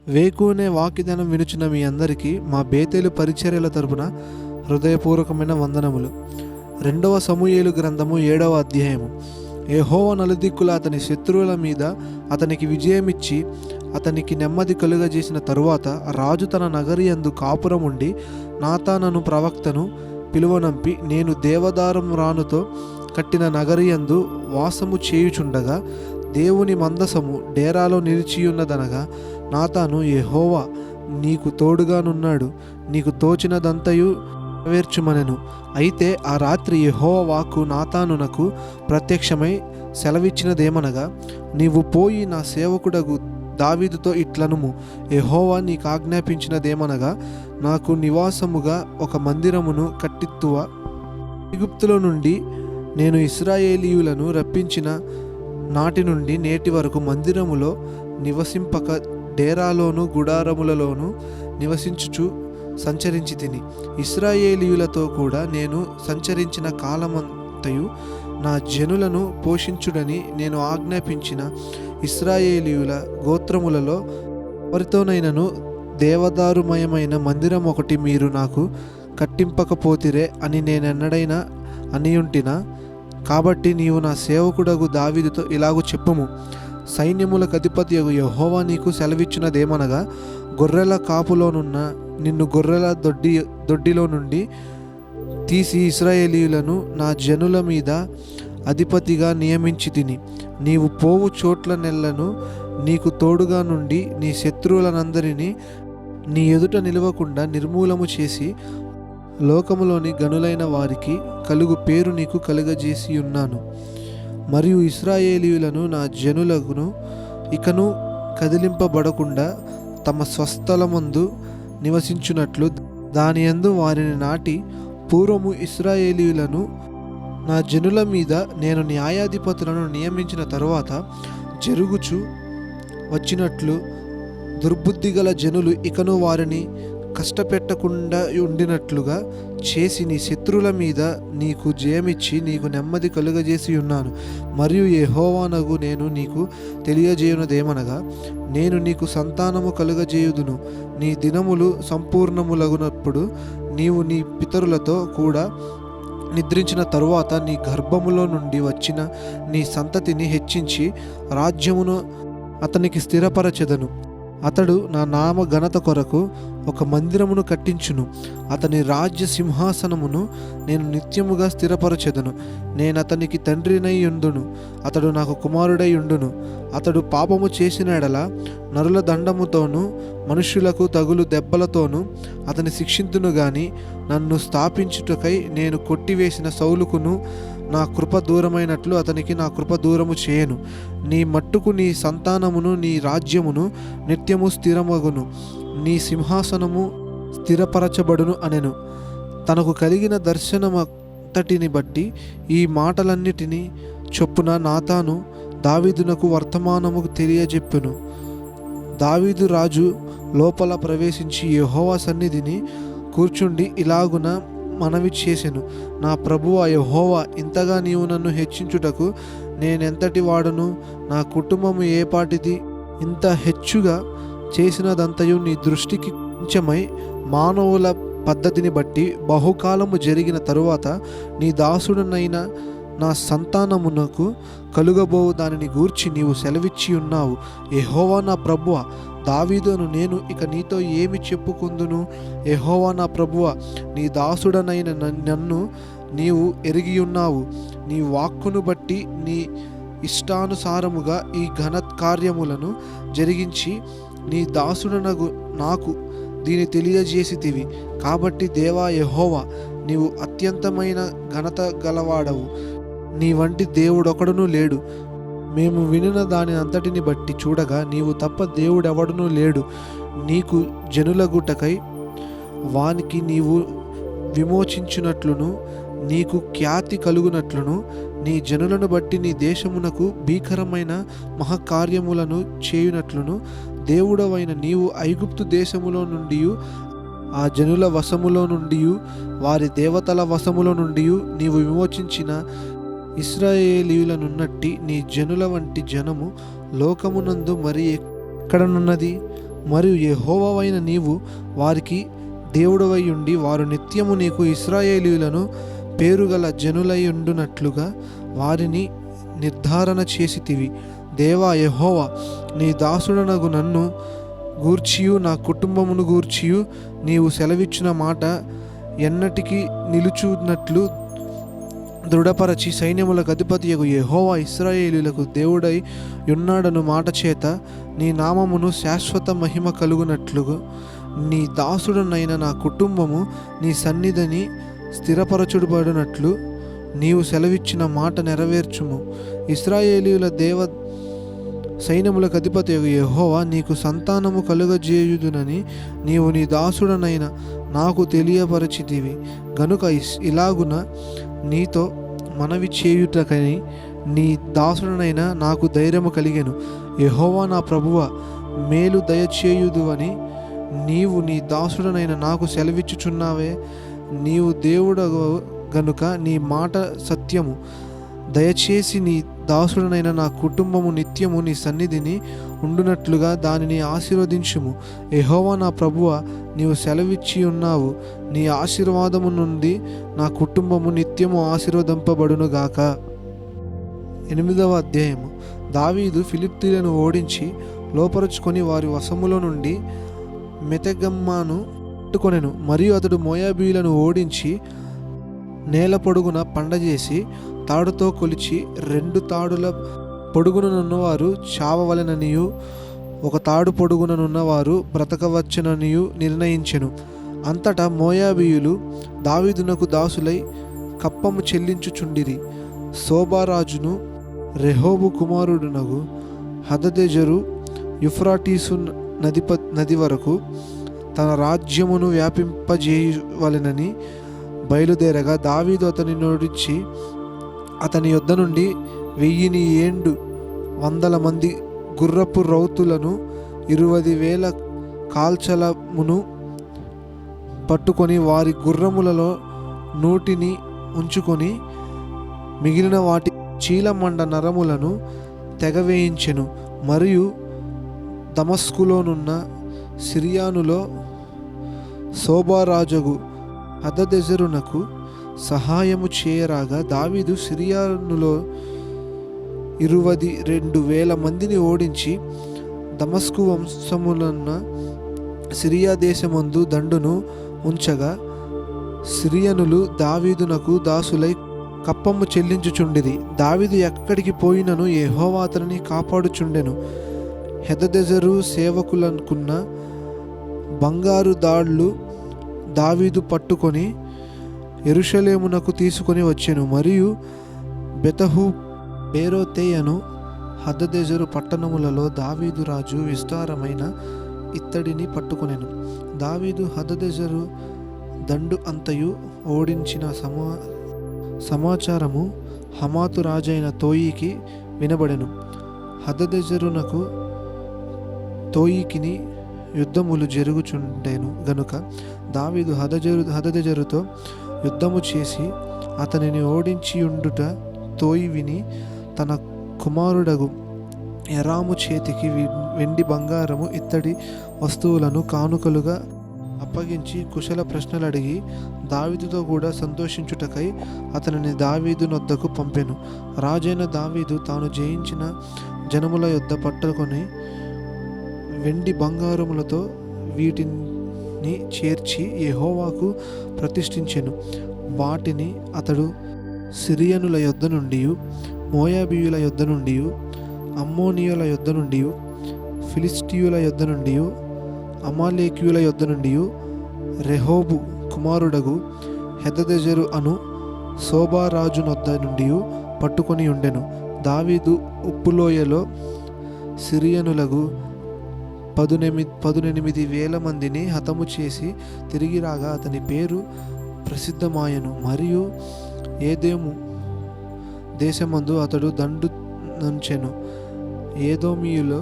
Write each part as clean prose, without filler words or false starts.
వేకువనే వాక్యదానం వినుచున్న మీ అందరికీ మా బేతేలు పరిచర్యల తరపున హృదయపూర్వకమైన వందనములు. 2వ సమూయేలు గ్రంథము 7వ అధ్యాయము. యెహోవా నలుదిక్కుల అతని శత్రువుల మీద అతనికి విజయమిచ్చి అతనికి నెమ్మది కలుగజేసిన తరువాత రాజు తన నగరి యందు కాపురం ఉండి నాతానను ప్రవక్తను పిలువనంపి, నేను దేవదారం రానుతో కట్టిన నగరి యందు వాసము చేయుచుండగా దేవుని మందసము డేరాలో నిలిచియున్నదనగా నాతాను, యెహోవా నీకు తోడుగానున్నాడు, నీకు తోచినదంతయు నెరవేర్చుమనెను. అయితే ఆ రాత్రి యెహోవా వాక్కు నాతానునకు ప్రత్యక్షమై సెలవిచ్చినదేమనగా, నీవు పోయి నా సేవకుడగు దావీదుతో ఇట్లనుము, యెహోవా నీకు ఆజ్ఞాపించినదేమనగా, నాకు నివాసముగా ఒక మందిరమును కట్టిత్తువ. ఐగుప్తులో నుండి నేను ఇశ్రాయేలీయులను రప్పించిన నాటి నుండి నేటి వరకు మందిరములో నివసింపక డేరాలోను గుడారములలోను నివసించుచు సంచరించి తిని, ఇశ్రాయేలీయులతో కూడా నేను సంచరించిన కాలమంతయు నా జనులను పోషించుడని నేను ఆజ్ఞాపించిన ఇశ్రాయేలీయుల గోత్రములలో ఎవరితోనైనను దేవదారుమయమైన మందిరం ఒకటి మీరు నాకు కట్టింపకపోతిరే అని నేనెన్నడైనా అనియుంటినా? కాబట్టి నీవు నా సేవకుడగు దావీదుతో ఇలాగు చెప్పుము, సైన్యములకు అధిపతియగు యెహోవా నీకు సెలవిచ్చినదేమనగా, గొర్రెల కాపులోనున్న నిన్ను గొర్రెల దొడ్డిలో నుండి తీసి ఇశ్రాయేలీయులను నా జనుల మీద అధిపతిగా నియమించి తిని, నీవు పోవు చోట్ల నెలను నీకు తోడుగా నుండి నీ శత్రువులనందరినీ నీ ఎదుట నిలవకుండా నిర్మూలము చేసి లోకములోని గనులైన వారికి కలుగు పేరు నీకు కలుగజేసి ఉన్నాను. మరియు ఇశ్రాయేలీయులను నా జనులను ఇకను కదిలింపబడకుండా తమ స్వస్థలమందు నివసించున్నట్లు దానియందు వారిని నాటి, పూర్వము ఇశ్రాయేలీయులను నా జనుల మీద నేను న్యాయాధిపతులను నియమించిన తరువాత జరుగుచు వచ్చినట్లు దుర్బుద్ధిగల జనులు ఇకను వారిని కష్టపెట్టకుండా ఉండినట్లుగా చేసి నీ శత్రువుల మీద నీకు జయమిచ్చి నీకు నెమ్మది కలుగజేసి ఉన్నాను. మరియు యెహోవానగు నేను నీకు తెలియజేయునదేమనగా, నేను నీకు సంతానము కలుగజేయుదును. నీ దినములు సంపూర్ణములగునప్పుడు నీవు నీ పితరులతో కూడా నిద్రించిన తరువాత నీ గర్భములో నుండి వచ్చిన నీ సంతతిని హెచ్చించి రాజ్యమును అతనికి స్థిరపరచెదను. అతడు నా నామ ఘనత కొరకు ఒక మందిరమును కట్టించును. అతని రాజ్య సింహాసనమును నేను నిత్యముగా స్థిరపరచెదను. నేను అతనికి తండ్రినై యుండును, అతడు నాకు కుమారుడై యుండును. అతడు పాపము చేసిన ఎడల నరుల దండముతోనూ మనుష్యులకు తగులు దెబ్బలతోనూ అతని శిక్షింతును గాని, నన్ను స్థాపించుటకై నేను కొట్టివేసిన సౌలుకును నా కృప దూరమైనట్లు అతనికి నా కృప దూరము చేయను. నీ మట్టుకు నీ సంతానమును నీ రాజ్యమును నిత్యము స్థిరమగును, నీ సింహాసనము స్థిరపరచబడును అనెను. తనకు కలిగిన దర్శనమంతటిని బట్టి ఈ మాటలన్నిటినీ చొప్పున నాతాను దావీదునకు వర్తమానము తెలియజెప్పెను. దావీదు రాజు లోపల ప్రవేశించి యెహోవా సన్నిధిని కూర్చుండి ఇలాగున మనవి చేసెను, నా ప్రభువా యెహోవా, ఇంతగా నీవు నన్ను హెచ్చించుటకు నేనెంతటి వాడను? నా కుటుంబము ఏపాటిది? ఇంత హెచ్చుగా చేసినదంతయు నీ దృష్టికి కొంచెమై మానవుల పద్ధతిని బట్టి బహుకాలము జరిగిన తరువాత నీ దాసుడనైన నా సంతానమునకు కలుగబోవు దానిని గూర్చి నీవు సెలవిచ్చి ఉన్నావు. యెహోవా నా ప్రభువా, దావీదును నేను ఇక నీతో ఏమి చెప్పుకుందును? యెహోవా నా ప్రభువా, నీ దాసుడనైన నన్ను నీవు ఎరిగియున్నావు. నీ వాక్కును బట్టి నీ ఇష్టానుసారముగా ఈ ఘన కార్యములను జరిగించి నీ దాసుడనగు నాకు దీని తెలియజేసితివి. కాబట్టి దేవా యెహోవా, నీవు అత్యంతమైన ఘనత గలవాడవు. నీ వంటి దేవుడొకడునూ లేడు. మేము వినిన దాని అంతటిని బట్టి చూడగా నీవు తప్ప దేవుడెవడునూ లేడు. నీకు జనులగుటకై వానికి నీవు విమోచించునట్లును నీకు ఖ్యాతి కలుగునట్లును నీ జనులను బట్టి నీ దేశమునకు భీకరమైన మహాకార్యములను చేయునట్లును దేవుడవైన నీవు ఐగుప్తు దేశములో నుండి ఆ జనుల వశములో నుండి వారి దేవతల వశములో నుండి నీవు విమోచించిన ఇశ్రాయేలీయులనున్నట్టి నీ జనుల వంటి జనము లోకమునందు మరి ఎక్కడనున్నది? మరియు యెహోవావైన నీవు వారికి దేవుడవై ఉండి వారు నిత్యము నీకు ఇశ్రాయేలీయులను పేరుగల జనులయుండునట్లుగా వారిని నిర్ధారణ చేసితివి. దేవా యెహోవా, నీ దాసుడనగు నన్ను గూర్చియు నా కుటుంబమును గూర్చియు నీవు సెలవిచ్చిన మాట ఎన్నటికీ నిలుచున్నట్లు దృఢపరచి సైన్యములకు అధిపతియగు యెహోవా ఇశ్రాయేలీయులకు దేవుడై ఉన్నాడను మాట చేత నీ నామమును శాశ్వత మహిమ కలుగునట్లుగా నీ దాసుడనైన నా కుటుంబము నీ సన్నిధిని స్థిరపరచుబడినట్లు నీవు సెలవిచ్చిన మాట నెరవేర్చుము. ఇశ్రాయేలీయుల దేవ సైన్యములకు అధిపతి యెహోవా నీకు సంతానము కలుగజేయుదునని నీవు నీ దాసుడనైన నాకు తెలియపరచితివి గనుక ఇలాగున నీతో మనవి చేయుటకని నీ దాసుడనైన నాకు ధైర్యము కలిగెను. యెహోవా నా ప్రభువ, మేలు దయచేయుదువని నీవు నీ దాసుడనైన నాకు సెలవిచ్చుచున్నావే. నీవు దేవుడవు గనుక నీ మాట సత్యము. దయచేసి నీ దాసుడనైన నా కుటుంబము నిత్యము నీ సన్నిధిని ఉండునట్లుగా దానిని ఆశీర్వదించుము. యెహోవా నా ప్రభువ, నీవు సెలవిచ్చి ఉన్నావు. నీ ఆశీర్వాదము నుండి నా కుటుంబము నిత్యము ఆశీర్వదింపబడునుగాక. 8వ అధ్యాయము. దావీదు ఫిలిష్తీయులను ఓడించి లోపరుచుకొని వారి వశములో నుండి మెతెగమ్మాను పట్టుకొనెను. మరియు అతడు మోయాబీయులను ఓడించి నేల పొడుగున పండజేసి తాడుతో కొలిచి 2 తాడుల పొడుగుననున్నవారు చావవలెననియు 1 తాడు పొడుగుననున్నవారు బ్రతకవచ్చుననియు నిర్ణయించెను. అంతటా మోయాబీయులు దావీదునకు దాసులై కప్పము చెల్లించుచుండిరి. సోబారాజును రెహోబు కుమారుడునగు హదదెజరు యూఫ్రటీసు నది వరకు తన రాజ్యమును వ్యాపింపజేయవలెనని బయలుదేరగా దావీదు అతని నోడించి అతని యొద్ద నుండి 1,700 మంది గుర్రపు రౌతులను 20,000 కాల్చలమును పట్టుకొని వారి గుర్రములలో నూటిని ఉంచుకొని మిగిలిన వాటి చీలమండ నరములను తెగవేయించెను. మరియు దమస్కులోనున్న సిరియానులో సోబారాజగు హదదెజరునకు సహాయము చేయరాగా దావీదు సిరియానులో 22,000 మందిని ఓడించి దమస్కు వంశములన్న సిరియా దేశమందు దండును ఉంచగా సిరియనులు దావీదునకు దాసులై కప్పము చెల్లించుచుండిరి. దావీదు ఎక్కడికి పోయినను యెహోవా అతనిని కాపాడుచుండెను. హదదెజరు సేవకులనుకున్న బంగారు దాళ్ళు దావీదు పట్టుకొని యెరూషలేమునకు తీసుకొని వచ్చెను. మరియు బెతహు బేరోతేయను హదదెజరు పట్టణములలో దావీదు రాజు విస్తారమైన ఇత్తడిని పట్టుకొనెను. దావీదు హదదెజరు దండు అంతయు ఓడించిన సమాచారము హమాతు రాజైన తోయికి వినబడెను. హదదెజరునకు తోయికిని యుద్ధములు జరుగుచుండెను గనుక దావీదు హదదెజరుతో యుద్ధము చేసి అతనిని ఓడించియుండుట తోయి విని తన కుమారుడగు ఎరాము చేతికి వెండి బంగారము ఇత్తడి వస్తువులను కానుకలుగా అప్పగించి కుశల ప్రశ్నలు అడిగి దావీదుతో కూడా సంతోషించుటకై అతనిని దావీదు నొద్దకు పంపెను. రాజైన దావీదు తాను జయించిన జనముల యొద్ద పట్టుకొని వెండి బంగారములతో వీటిని చేర్చి యెహోవాకు ప్రతిష్ఠించెను. వాటిని అతడు సిరియనుల యొద్ద నుండి, మోయాబీయుల యొద్ద నుండి, అమ్మోనీయుల యొద్ద నుండి, ఫిలిష్తీయుల యొద్ద నుండి, అమాలేకీయుల యొద్ద నుండి, రెహోబు కుమారుడగు హదదెజరు అను సోబారాజునొద్ద నుండి పట్టుకొని ఉండెను. దావీదు ఉప్పులోయలో సిరియనులకు 18,000 మందిని హతము చేసి తిరిగి రాగా అతని పేరు ప్రసిద్ధమాయను. మరియు ఏదోము దేశమందు అతడు దండు నుంచెను. ఏదోమీయులు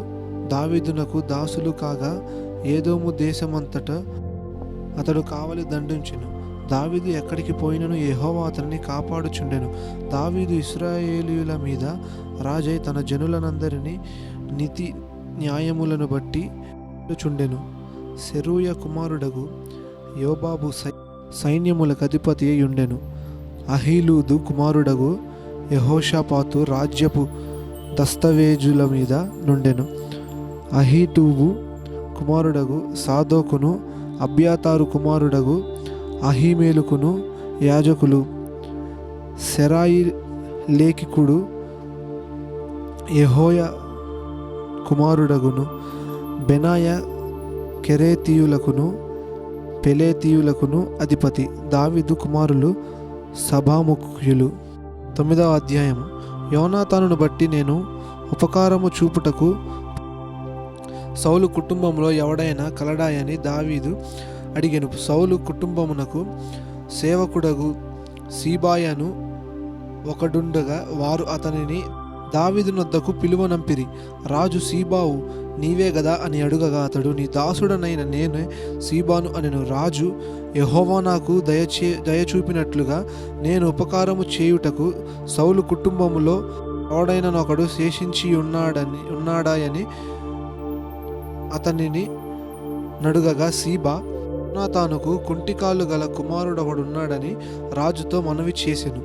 దావీదునకు దాసులు కాగా ఏదోము దేశమంతటా అతడు కావలి దండించెను. దావీదు ఎక్కడికి పోయినను యెహోవా అతనిని కాపాడుచుండెను. దావీదు ఇశ్రాయేలీయుల మీద రాజై తన జనులనందరినీ నీతి న్యాయములను బట్టి చుండెను. సెరూయ కుమారుడగు యోబాబు సైన్యములకు అధిపతి అయ్యుండెను. అహీలూదు కుమారుడగు యెహోషాపాతు రాజ్యపు దస్తవేజుల మీద నుండెను. అహీటూబు కుమారుడగు సాదోకును అబ్యాతారు కుమారుడగు అహీమేలుకును యాజకులు. సెరాయి లేఖికుడు యెహోయా కుమారుడగును బెనాయ కెరేతీయులకును పెలేతీయులకును అధిపతి. దావీదు కుమారులు సభాముఖ్యులు. 9వ అధ్యాయము. యోనాతానును బట్టి నేను ఉపకారము చూపుటకు సౌలు కుటుంబంలో ఎవడైనా కలడాయని దావీదు అడిగెను. సౌలు కుటుంబమునకు సేవకుడగు సీబాయను ఒకడుండగా వారు అతనిని దావీదునొద్దకు పిలువనంపిరి. రాజు సీబావు నీవే గదా అని అడుగగా అతడు నీ దాసుడనైన నేనే సీబాను అనెను. రాజు యెహోవా నాకు దయచూపినట్లుగా నేను ఉపకారము చేయుటకు సౌలు కుటుంబములో ఎవడైనొకడు శేషించి ఉన్నాడాయని అతనిని నడుగగా సీబా యోనాతానుకు కుంటికాలు గల కుమారుడొకడున్నాడని రాజుతో మనవి చేసెను.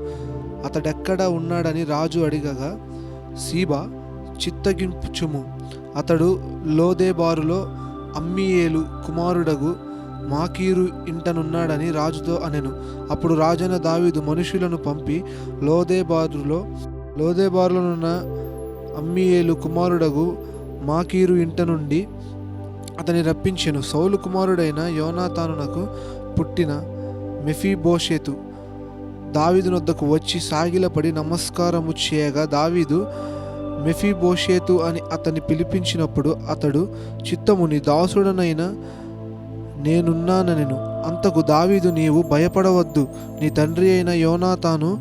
అతడెక్కడ ఉన్నాడని రాజు అడిగగా సీబా చిత్తగించుము, అతడు లోదెబారులో అమ్మీయేలు కుమారుడగు మాకీరు ఇంటనున్నాడని రాజుతో అనెను. అప్పుడు రాజైన దావీదు మనుషులను పంపి లోదెబారులోనున్న అమ్మీయేలు కుమారుడగు మాకీరు ఇంట నుండి అతని రప్పించెను. సౌలు కుమారుడైన యోనాతానునకు పుట్టిన మెఫీబోషెతు దావీదునొద్దకు వచ్చి సాగిలపడి నమస్కారము చేయగా దావీదు మెఫీబోషెతు అని అతన్ని పిలిపించినప్పుడు అతడు చిత్తము నీ దాసుడనైన నేనున్నానెను. అంతకు దావీదు నీవు భయపడవద్దు, నీ తండ్రి అయిన యోనాతాను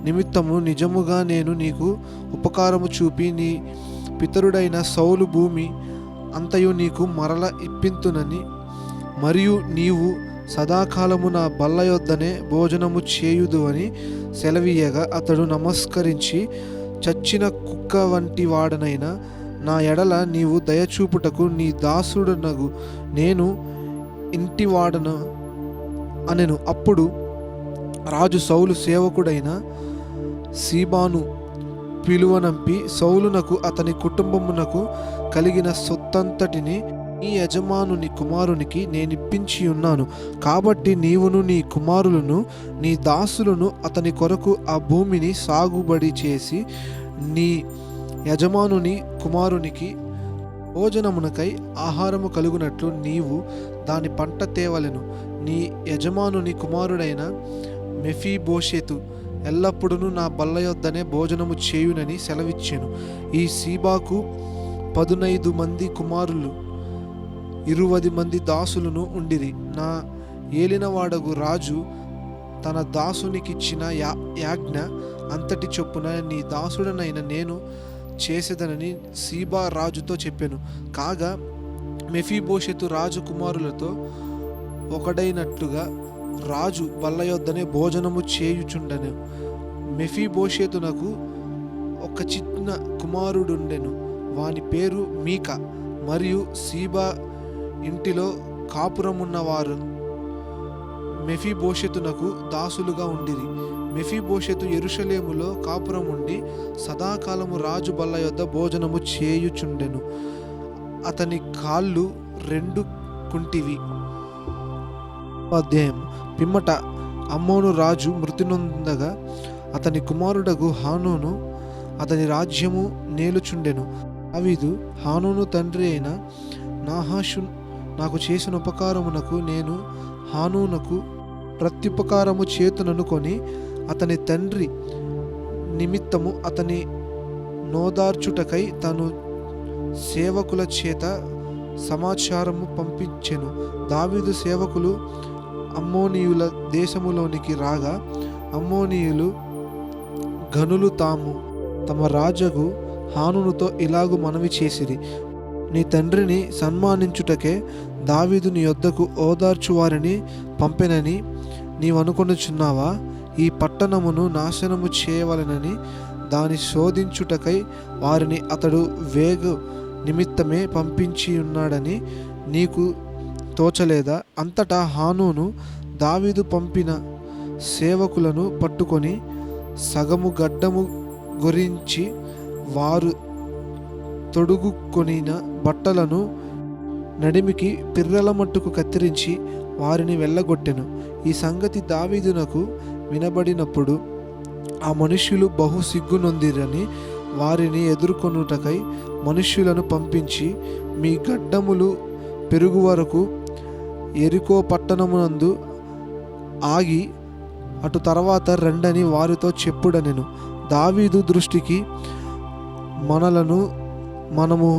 నిమిత్తము నిజముగా నేను నీకు ఉపకారము చూపి నీ పితరుడైన సౌలు భూమి అంతయు నీకు మరల ఇప్పింతునని మరియు నీవు సదాకాలము నా బల్ల యొద్దనే భోజనము చేయుదు అని సెలవీయగా అతడు నమస్కరించి చచ్చిన కుక్క వంటి వాడనైనా నా ఎడల నీవు దయచూపుటకు నీ దాసుడనగు నేను ఇంటివాడను అనెను. అప్పుడు రాజు సౌలు సేవకుడైన సీబాను పిలువనంపి సౌలునకు అతని కుటుంబమునకు కలిగిన సొత్తంతటిని నీ యజమానుని కుమారునికి నేనిప్పించి ఉన్నాను. కాబట్టి నీవును నీ కుమారులను నీ దాసులను అతని కొరకు ఆ భూమిని సాగుబడి చేసి నీ యజమానుని కుమారునికి భోజనమునకై ఆహారము కలుగునట్లు నీవు దాని పంట తేవలెను. నీ యజమానుని కుమారుడైన మెఫీబోషెతు ఎల్లప్పుడూ నా బల్ల యొద్దనే భోజనము చేయునని సెలవిచ్చెను. ఈ సీబాకు 15 మంది కుమారులు 20 మంది దాసులను ఉండిరి. నా ఏలినవాడగు రాజు తన దాసునికిచ్చిన యాజ్ఞ అంతటి చొప్పున నీ దాసుడనైన నేను చేసేదనని సీబా రాజుతో చెప్పెను. కాగా మెఫీబోషెతు రాజు కుమారులతో ఒకడైనట్లుగా రాజు బల్ల యొద్దనే భోజనము చేయుచుండెను. మెఫీబోషెతునకు ఒక చిన్న కుమారుడుండెను, వాని పేరు మీకా. మరియు సీబా ఇంటిలో కాపురమున్నవారు మెఫీబోషెతునకు దాసులుగా ఉండిరి. మెఫీబోషెతు యెరూషలేములో కాపురముండి సదాకాలము రాజు బల్ల యొద్ద భోజనము చేయుచుండెను. అతని కాళ్ళు 2 కుంటివి. అధ్యాయం. పిమ్మట అమ్మోను రాజు మృతి నొందగా అతని కుమారుడగు హానూను అతని రాజ్యము నేలుచుండెను. దావీదు హానూను తండ్రి అయిన నాహాషు నాకు చేసిన ఉపకారమునకు నేను హానూనకు ప్రత్యుపకారము చేతుననుకొని అతని తండ్రి నిమిత్తము అతని నోదార్చుటకై తను సేవకుల చేత సమాచారము పంపించెను. దావీదు సేవకులు అమ్మోనీయుల దేశములోనికి రాగా అమ్మోనీయులు గనులు తమ రాజగు హానునుతో ఇలాగు మనవి చేసిరి, నీ తండ్రిని సన్మానించుటకే దావీదు నీ యొద్దకు ఓదార్చు వారిని పంపెనని నీవనుకొనుచున్నావా? ఈ పట్టణమును నాశనము చేయవలెనని దాని శోధించుటకై వారిని అతడు వేగు నిమిత్తమే పంపించి ఉన్నాడని నీకు తోచలేదా? అంతటా హానూను దావీదు పంపిన సేవకులను పట్టుకొని సగము గడ్డము గురించి వారు తొడుగుకొనిన బట్టలను నడిమికి పిర్రల మట్టుకు కత్తిరించి వారిని వెళ్ళగొట్టెను. ఈ సంగతి దావీదునకు వినబడినప్పుడు ఆ మనుష్యులు బహు సిగ్గునొందిరని వారిని ఎదుర్కొనుటకై మనుష్యులను పంపించి, మీ గడ్డములు పెరుగు వరకు యెరికో పట్టణమునందు ఆగి అటు తర్వాత రండని వారితో చెప్పుడనెను. దావీదు దృష్టికి మనము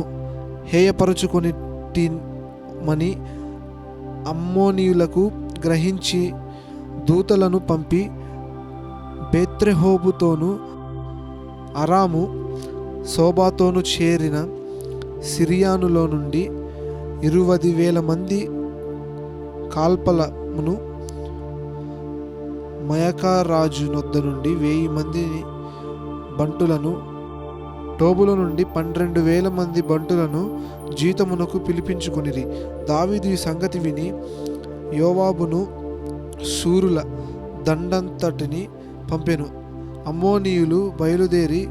హేయపరచుకొనిమని అమ్మోనీయులకు గ్రహించి దూతలను పంపి బేత్రెహోబుతోను అరాము సోబాతోను చేరిన సిరియానులో నుండి 20,000 మంది కాల్పలమును, మయకారాజు నొద్ద నుండి 1000 మంది బంటులను, టోబుల నుండి 12,000 మంది బంటులను జీతమునకు పిలిపించుకొనిరి. దావీదు ఈ సంగతి విని యోవాబును శూరుల దండంతటిని పంపెను. అమ్మోనీయులు బయలుదేరి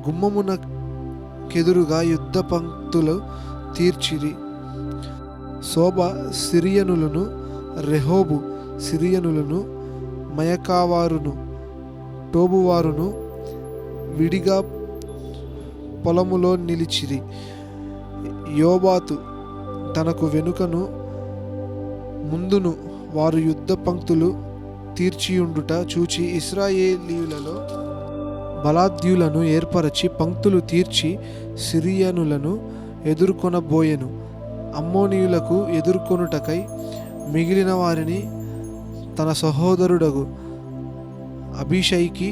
గుమ్మమునకెదురుగా యుద్ధ పంక్తులు తీర్చిరి. శోబా సిరియనులను, రెహోబు సిరియనులను, మయకావారును, టోబువారును విడిగా పొలములో నిలిచిరి. యోబాతు తనకు వెనుకను ముందును వారు యుద్ధ పంక్తులు తీర్చియుండుట చూచి ఇశ్రాయేలీయులలో బలాఢ్యులను ఏర్పరచి పంక్తులు తీర్చి సిరియనులను ఎదుర్కొనబోయెను. అమ్మోనీయులకు ఎదుర్కొనుటకై మిగిలిన వారిని తన సహోదరుడగు అబీషైకి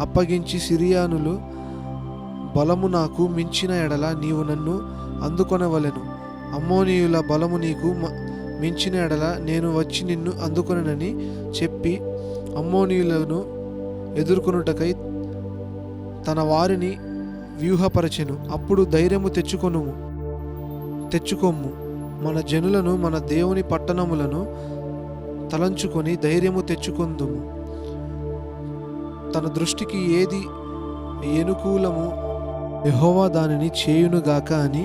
అప్పగించి, సిరియానులు బలము నాకు మించిన ఎడల నీవు నన్ను అందుకొనవలెను, అమ్మోనీయుల బలము నీకు మించిన ఎడల నేను వచ్చి నిన్ను అందుకొననని చెప్పి అమ్మోనీయులను ఎదుర్కొనుటకై తన వారిని వ్యూహపరచెను. అప్పుడు ధైర్యము తెచ్చుకొమ్ము, మన జనులను మన దేవుని పట్టణములను తలంచుకొని ధైర్యము తెచ్చుకొందుము. తన దృష్టికి ఏది అనుకూలము యెహోవా దానిని చేయునుగాక అని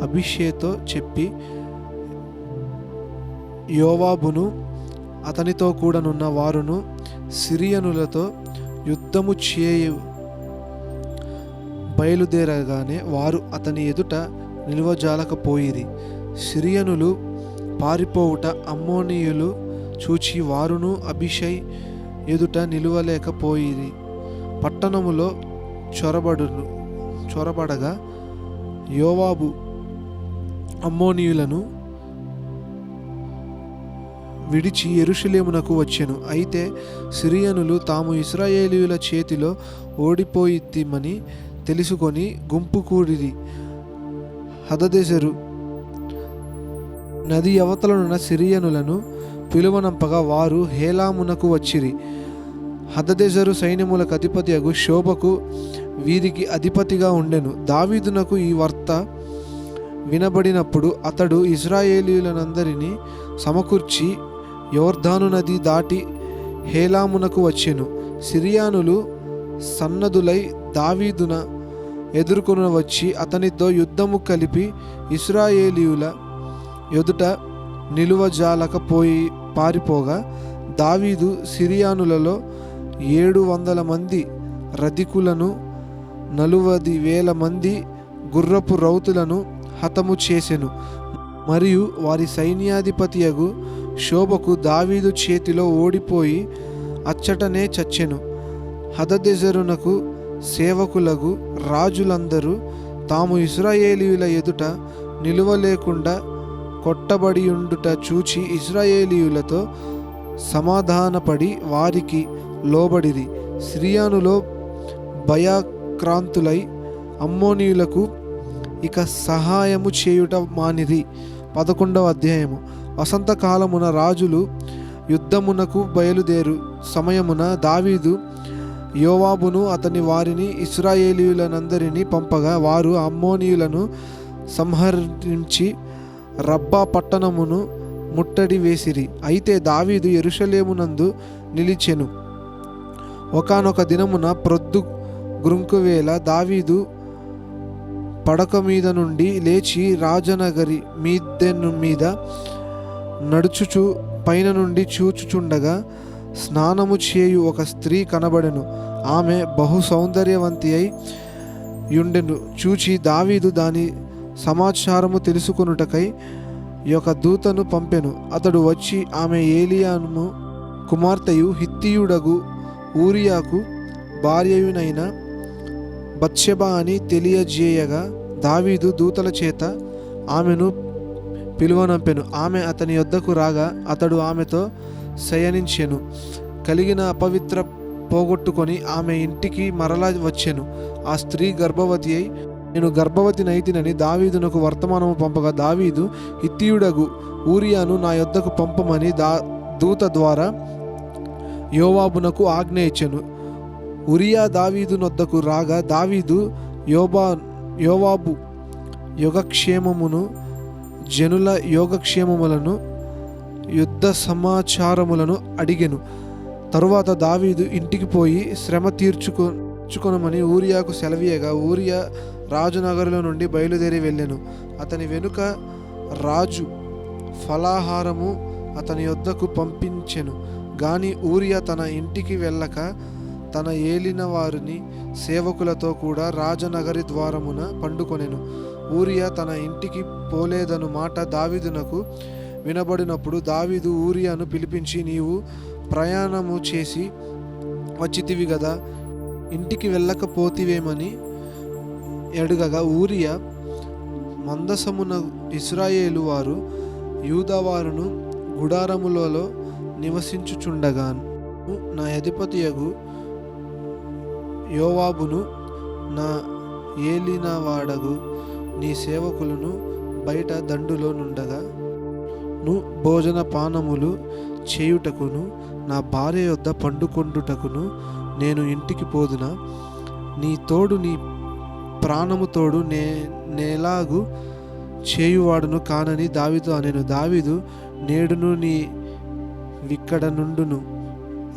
అబీషైతో చెప్పి యోవాబును అతనితో కూడనున్న వారును సిరియనులతో యుద్ధము చేయు బయలుదేరగానే వారు అతని ఎదుట నిలువజాలకపోయిరి. సిరియనులు పారిపోవుట అమ్మోనీయులు చూచి వారును అబీషై ఎదుట నిలువలేకపోయిరి. పట్టణములో చొరబడగా యోవాబు అమ్మోనీయులను విడిచి యెరూషలేమునకు వచ్చెను. అయితే సిరియనులు తాము ఇశ్రాయేలీయుల చేతిలో ఓడిపోయితిమని తెలుసుకొని గుంపు కూడిరి. హదదెజరు నది అవతలనున్న సిరియనులను పిలువనంపగా వారు హేలామునకు వచ్చిరి. హదదెజరు సైన్యములకు అధిపతియగు షోబకు వీరికి అధిపతిగా ఉండెను. దావీదునకు ఈ వార్త వినబడినప్పుడు అతడు ఇశ్రాయేలీయులందరినీ సమకూర్చి యొర్దాను నది దాటి హేలామునకు వచ్చెను. సిరియానులు సన్నదులై దావీదున ఎదుర్కొన వచ్చి అతనితో యుద్ధము కలిపి ఇశ్రాయేలీయుల ఎదుట నిలువజాలకపోయి పారిపోగా దావీదు సిరియానులలో 700 మంది రధికులను 40,000 మంది గుర్రపు రౌతులను హతము చేసెను. మరియు వారి సైన్యాధిపతియగు షోబకు దావీదు చేతిలో ఓడిపోయి అచ్చటనే చచ్చెను. హదదెజరునకు సేవకులగు రాజులందరూ తాము ఇశ్రాయేలీయుల ఎదుట నిలువలేకుండా కొట్టబడియుండుట చూచి ఇశ్రాయేలీయులతో సమాధానపడి వారికి లోబడిరి. సిరియానులో భయాక్రాంతులై అమ్మోనీయులకు ఇక సహాయము చేయుట మానిరి. 11వ అధ్యాయము. వసంతకాలమున రాజులు యుద్ధమునకు బయలుదేరు సమయమున దావీదు యోవాబును అతని వారిని ఇశ్రాయేలీయులనందరినీ పంపగా వారు అమ్మోనీయులను సంహరించి రబ్బా పట్టణమును ముట్టడి వేసిరి. అయితే దావీదు యెరూషలేమునందు నిలిచెను. ఒకానొక దినమున ప్రొద్దు గ్రుంకువేళ దావీదు పడక మీద నుండి లేచి రాజనగరి మీదెను మీద నడుచుచు పైన నుండి చూచుచుండగా స్నానము చేయు ఒక స్త్రీ కనబడెను. ఆమె బహు సౌందర్యవంతి అయి యుండెను. చూచి దావీదు దాని సమాచారము తెలుసుకొనుటకై ఒక దూతను పంపెను. అతడు వచ్చి ఆమె ఏలియాను కుమార్తెయు హిత్తీయుడగు ఊరియాకు భార్యయునైన బత్షెబా అని తెలియజేయగా దావీదు దూతల చేత ఆమెను పిలువనంపెను. ఆమె అతని యొద్దకు రాగా అతడు ఆమెతో శయనించెను. కలిగిన అపవిత్ర పోగొట్టుకొని ఆమె ఇంటికి మరలా వచ్చెను. ఆ స్త్రీ గర్భవతి అయి నేను గర్భవతినైతినని దావీదునకు వర్తమానము పంపగా దావీదు హిత్తీయుడగు ఊరియాను నా యొద్దకు పంపమని దూత ద్వారా యోవాబునకు ఆజ్ఞ ఇచ్చెను. ఉరియా దావీదు నొద్దకు రాగా దావీదు యోవాబు యోగక్షేమమును జనుల యోగక్షేమములను యుద్ధ సమాచారములను అడిగెను. తరువాత దావీదు ఇంటికి పోయి శ్రమ తీర్చుకొనమని ఊరియాకు సెలవీయగా ఊరియా రాజనగరులో నుండి బయలుదేరి వెళ్ళెను. అతని వెనుక రాజు ఫలాహారము అతని యొద్దకు పంపించెను. గాని ఊరియా తన ఇంటికి వెళ్ళక తన ఏలిన వారిని సేవకులతో కూడా రాజనగరి ద్వారమున పండుకొనెను. ఊరియా తన ఇంటికి పోలేదను మాట దావీదునకు వినబడినప్పుడు దావీదు ఊరియాను పిలిపించి, నీవు ప్రయాణము చేసి వచ్చితివి గదా, ఇంటికి వెళ్ళకపోతివేమని అడుగగా ఊరియా, మందసమున ఇశ్రాయేలు వారు యూదావారును గుడారములలో నివసించుచుండగాను నా అధిపతియగు యోవాబును నా ఏలినవాడగు నీ సేవకులను బయట దండులో నుండగా భోజన పానములు చేయుటకును నా భార్య యొద్ద పండుకొండుటకును నేను ఇంటికి పోదునా? నీ తోడు నీ ప్రాణము తోడు నేలాగు చేయువాడును కానని దావీదు అనెను. దావీదు, నేడును నీ విక్కడ నుండును,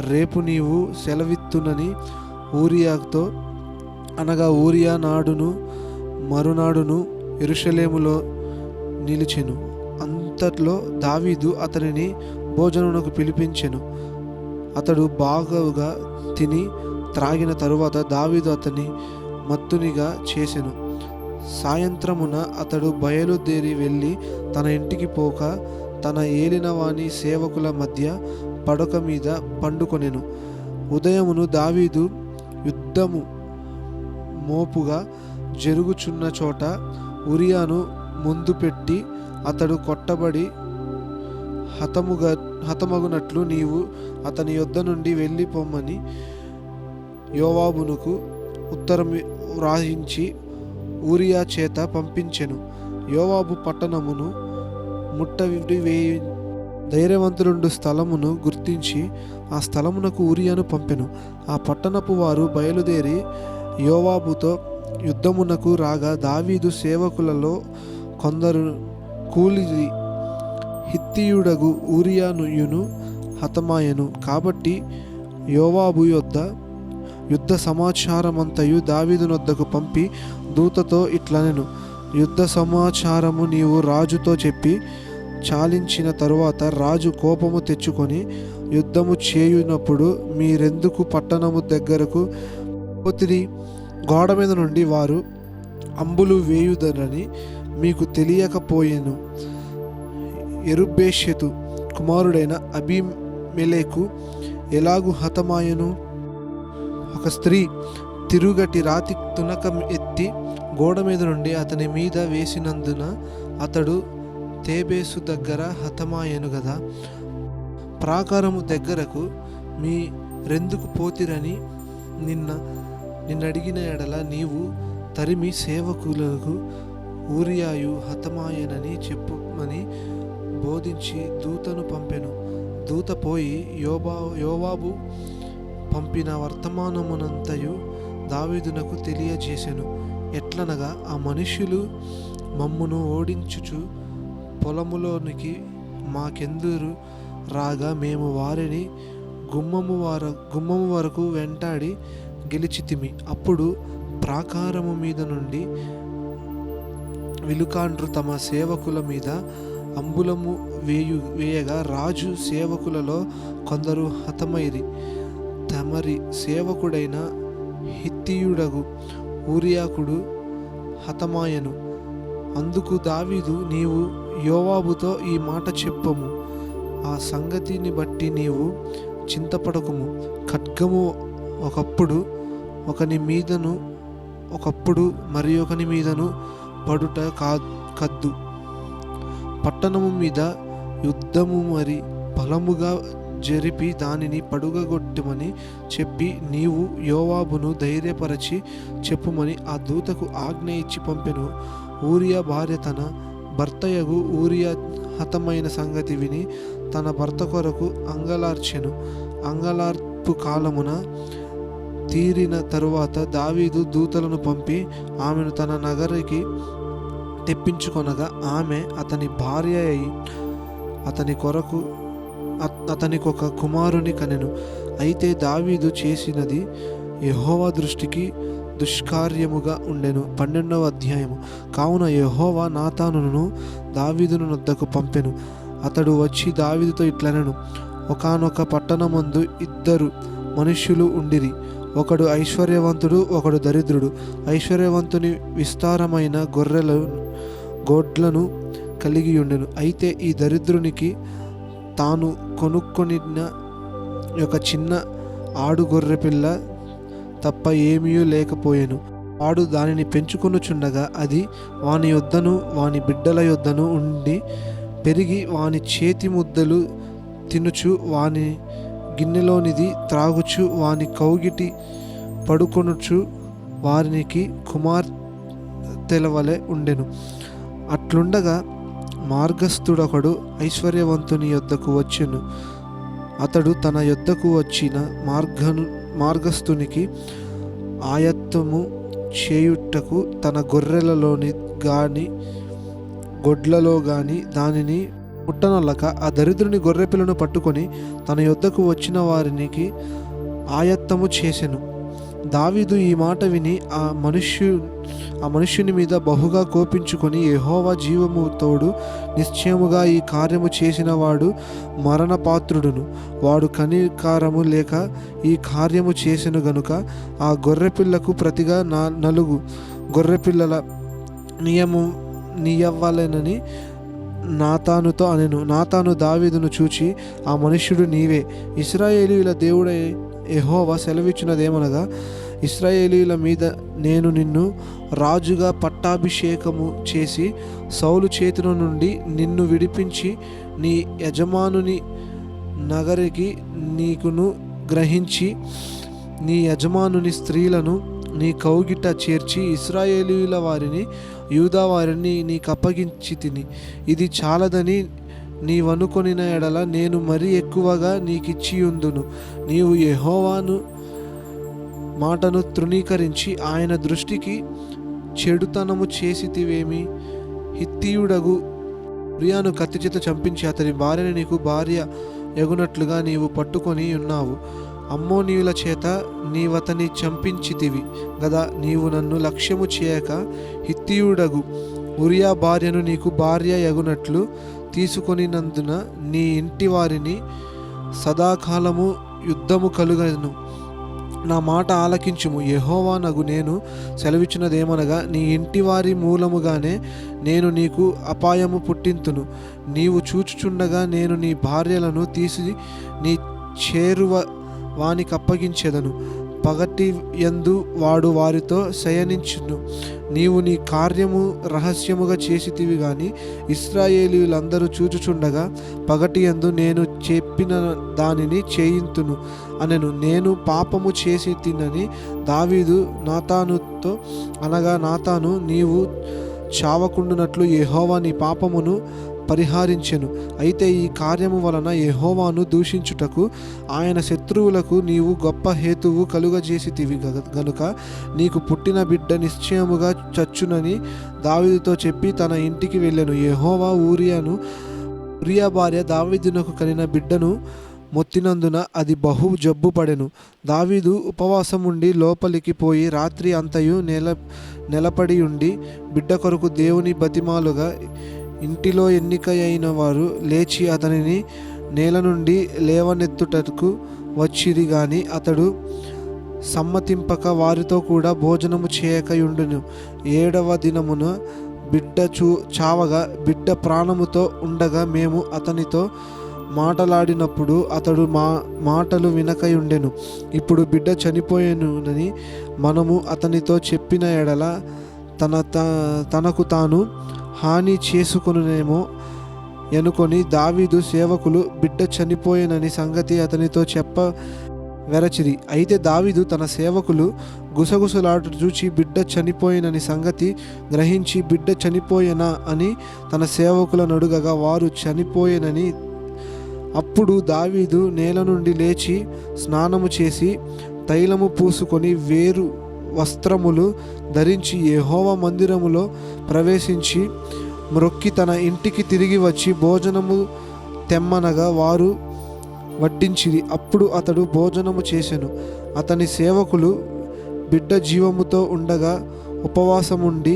రేపు నీవు సెలవిత్తునని ఊరియాతో అనగా ఊరియా నాడును మరునాడును యెరూషలేములో నిలిచెను. అంతట్లో దావీదు అతనిని భోజనమునకు పిలిపించెను. అతడు బాగుగా తిని త్రాగిన తరువాత దావీదు అతని మత్తునిగా చేసెను. సాయంత్రమున అతడు బయలుదేరి వెళ్ళి తన ఇంటికి పోక తన ఏలినవాని సేవకుల మధ్య పడక మీద పండుకొనెను. ఉదయమును దావీదు యుద్ధము మోపుగా జరుగుచున్న చోట ఉరియాను ముందు పెట్టి అతడు కొట్టబడి హతమగునట్లు నీవు అతని యొద్ద నుండి వెళ్ళిపోమ్మని యోవాబునకు ఉత్తరం వ్రాయించి ఊరియా చేత పంపించెను. యోవాబు పట్టణమును ముట్టడి వేయి ధైర్యవంతులుండు స్థలమును గుర్తించి ఆ స్థలమునకు ఊరియాను పంపెను. ఆ పట్టణపు వారు బయలుదేరి యోవాబుతో యుద్ధమునకు రాగా దావీదు సేవకులలో కొందరు కూలిరి. హిత్తీయుడగు ఊరియానుయును హతమాయెను. కాబట్టి యోవాబు యుద్ధ సమాచారమంతయు దావీదునొద్దకు పంపి దూతతో ఇట్లనెను, యుద్ధ సమాచారము నీవు రాజుతో చెప్పి చాలించిన తరువాత రాజు కోపము తెచ్చుకొని యుద్ధము చేయునప్పుడు మీరెందుకు పట్టణము దగ్గరకు పోతిరి? గోడ మీద నుండి వారు అంబులు వేయుదరని మీకు తెలియకపోయెను. యెరుబ్బేషెతు కుమారుడైన అబీమెలెకు ఎలాగు హతమాయెను? ఒక స్త్రీ తిరుగటి రాతి తునకం ఎత్తి గోడ మీద నుండి అతని మీద వేసినందున అతడు తేబేసు దగ్గర హతమాయెను గదా. ప్రాకారము దగ్గరకు మీ రెందుకు పోతిరని నిన్నడిగిన ఎడల నీవు తరిమి సేవకులకు ఊరియాయు హతమాయనని చెప్పుమని బోధించి దూతను పంపెను. దూత పోయి యోవాబు పంపిన వర్తమానమునంతయు దావీదునకు తెలియజేసెను. ఎట్లనగా, ఆ మనుష్యులు మమ్మును ఓడించుచు పొలములోనికి మాకెందురు రాగా మేము వారిని గుమ్మము వరకు వెంటాడి గెలిచితిమి. అప్పుడు ప్రాకారము మీద నుండి విలుకాండ్రు తమ సేవకుల మీద అంబులము వేయగా రాజు సేవకులలో కొందరు హతమైరి. తమరి సేవకుడైన హిత్తీయుడగు ఊరియాకుడు హతమాయెను. అందుకు దావీదు, నీవు యోవాబుతో ఈ మాట చెప్పము, ఆ సంగతిని బట్టి నీవు చింతపడకుము. ఖడ్గము ఒకప్పుడు ఒకని మీదను ఒకప్పుడు మరి ఒకని మీదను పడుట కద్దు. పట్టణము మీద యుద్ధము మరి బలముగా జరిపి దానిని పడుగగొట్టమని చెప్పి నీవు యోవాబును ధైర్యపరచి చెప్పుమని ఆ దూతకు ఆజ్ఞ ఇచ్చి పంపెను. ఊరియా భార్య తన భర్తయగు ఊరియా హతమైన సంగతి విని తన భర్త కొరకు అంగలార్చెను. అంగలార్పు కాలమున తీరిన తరువాత దావీదు దూతలను పంపి ఆమెను తన నగరికి తెప్పించుకొనగా ఆమె అతని భార్య అయి అతనికొక కుమారుని కనెను. అయితే దావీదు చేసినది యెహోవా దృష్టికి దుష్కార్యముగా ఉండెను. 12వ అధ్యాయము. కావున యెహోవా నాతానును దావీదును నొద్దకు పంపెను. అతడు వచ్చి దావీదుతో ఇట్లనెను, ఒకానొక పట్టణమందు ఇద్దరు మనుష్యులు ఉండిరి. ఒకడు ఐశ్వర్యవంతుడు, ఒకడు దరిద్రుడు. ఐశ్వర్యవంతుని విస్తారమైన గొడ్లను కలిగి ఉండెను. అయితే ఈ దరిద్రునికి తాను కొనుక్కొనిన ఒక చిన్న ఆడు గొర్రెపిల్ల తప్ప ఏమీ లేకపోయెను. వాడు దానిని పెంచుకొనుచుండగా అది వాని యొద్దను వాని బిడ్డల యొద్దను ఉండి పెరిగి వాని చేతి ముద్దలు తినుచు వాని గిన్నెలోనిది త్రాగుచు వాని కౌగిటి పడుకొనుచు వారికి కుమార్తెలవలె ఉండెను. అట్లుండగా మార్గస్థుడొకడు ఐశ్వర్యవంతుని యొద్దకు వచ్చెను. అతడు తన యొద్దకు వచ్చిన మార్గస్థునికి ఆయత్తము చేయుటకు తన గొర్రెలలోని గాని గొడ్లలో గాని దానిని ముట్టనొల్లక ఆ దరిద్రుని గొర్రెపిల్లను పట్టుకొని తన యొద్దకు వచ్చిన వారికి ఆయత్తము చేసెను. దావీదు ఈ మాట విని ఆ మనుష్యుని మీద బహుగా కోపించుకొని, యెహోవా జీవము తోడు నిశ్చయముగా ఈ కార్యము చేసిన వాడు మరణపాత్రుడును. వాడు కనికారము లేక ఈ కార్యము చేసెను గనుక ఆ గొర్రెపిల్లకు ప్రతిగా 4 గొర్రెపిల్లల నీయవ్వలెనని నాతానుతో అనెను. నాతాను దావీదును చూచి, ఆ మనుష్యుడు నీవే, ఇశ్రాయేలీయుల దేవుడై యెహోవా సెలవిచ్చినదేమనగా, ఇశ్రాయేలీయుల మీద నేను నిన్ను రాజుగా పట్టాభిషేకము చేసి సౌలు చేతిలో నుండి నిన్ను విడిపించి నీ యజమానుని నగరికి నీకును గ్రహించి నీ యజమానుని స్త్రీలను నీ కౌగిట చేర్చి ఇశ్రాయేలీయుల వారిని యూదా వారిని నీకప్పగించి తిని, ఇది చాలదని నీవనుకొనిన ఎడల నేను మరీ ఎక్కువగా నీకిచ్చియుందును. నీవు యెహోవాను మాటను తృణీకరించి ఆయన దృష్టికి చెడుతనము చేసితివేమి? హిత్తీయుడగు ఉరియాను కత్తిచేత చంపించి అతని భార్యని నీకు భార్య ఎగునట్లుగా నీవు పట్టుకొని ఉన్నావు. అమ్మోనీయుల చేత నీవతని చంపించితివి గదా. నీవు నన్ను లక్ష్యము చేయక హిత్తీయుడగు ఉరియా భార్యను నీకు భార్య ఎగునట్లు తీసుకొనినందున నీ ఇంటి వారిని సదాకాలము యుద్ధము కలుగను. నా మాట ఆలకించుము. యెహోవా నగు నేను సెలవిచ్చినదేమనగా, నీ ఇంటి వారి మూలముగానే నేను నీకు అపాయము పుట్టింతును. నీవు చూచుచుండగా నేను నీ భార్యలను తీసి నీ చేరువ వానికప్పగించెదను. పగటి యందు వాడు వారితో శయనించును. నీవు నీ కార్యము రహస్యముగా చేసితివి గాని ఇశ్రాయేలీయులందరూ చూచుచుండగా పగటి యందు నేను చెప్పిన దానిని చేయింతును అనెను. నేను పాపము చేసి తినని దావీదు నాతానుతో అనగా, నాతాను, నీవు చావకుండునట్లు యెహోవా నీ పాపమును పరిహరించెను. అయితే ఈ కార్యము వలన యెహోవాను దూషించుటకు ఆయన శత్రువులకు నీవు గొప్ప హేతువు కలుగజేసితివి గనుక నీకు పుట్టిన బిడ్డ నిశ్చయముగా చచ్చునని దావీదుతో చెప్పి తన ఇంటికి వెళ్ళెను. యెహోవా ఊరియా భార్య దావీదునకు కలిగిన బిడ్డను మొత్తినందున అది బహు జబ్బుపడెను. దావీదు ఉపవాసం ఉండి లోపలికి పోయి రాత్రి అంతయు నిలపడి ఉండి బిడ్డ కొరకు దేవుని బతిమాలుగా ఇంటిలో ఎన్నిక అయిన వారు లేచి అతనిని నేల నుండి లేవనెత్తుటకు వచ్చిరి గాని అతడు సమ్మతింపక వారితో కూడా భోజనము చేయకయుండును. 7వ దినమున బిడ్డ చావగా బిడ్డ ప్రాణముతో ఉండగా మేము అతనితో మాటలాడినప్పుడు అతడు మా మాటలు వినకయుండెను. ఇప్పుడు బిడ్డ చనిపోయేనునని మనము అతనితో చెప్పిన ఎడల తనకు తాను హాని చేసుకొనునేమో ఎనుకొని దావీదు సేవకులు బిడ్డ చనిపోయేనని సంగతి అతనితో వెరచిరి. అయితే దావీదు తన సేవకులు గుసగుసలాట చూచి బిడ్డ చనిపోయినని సంగతి గ్రహించి బిడ్డ చనిపోయేనా అని తన సేవకులను అడుగగా వారు చనిపోయేనని. అప్పుడు దావీదు నేల నుండి లేచి స్నానము చేసి తైలము పూసుకొని వేరు వస్త్రములు ధరించి యెహోవా మందిరములో ప్రవేశించి మ్రొక్కి తన ఇంటికి తిరిగి వచ్చి భోజనము తెమ్మనగా వారు వడ్డించిరి. అప్పుడు అతడు భోజనము చేసెను. అతని సేవకులు బిడ్డ జీవముతో ఉండగా ఉపవాసముండి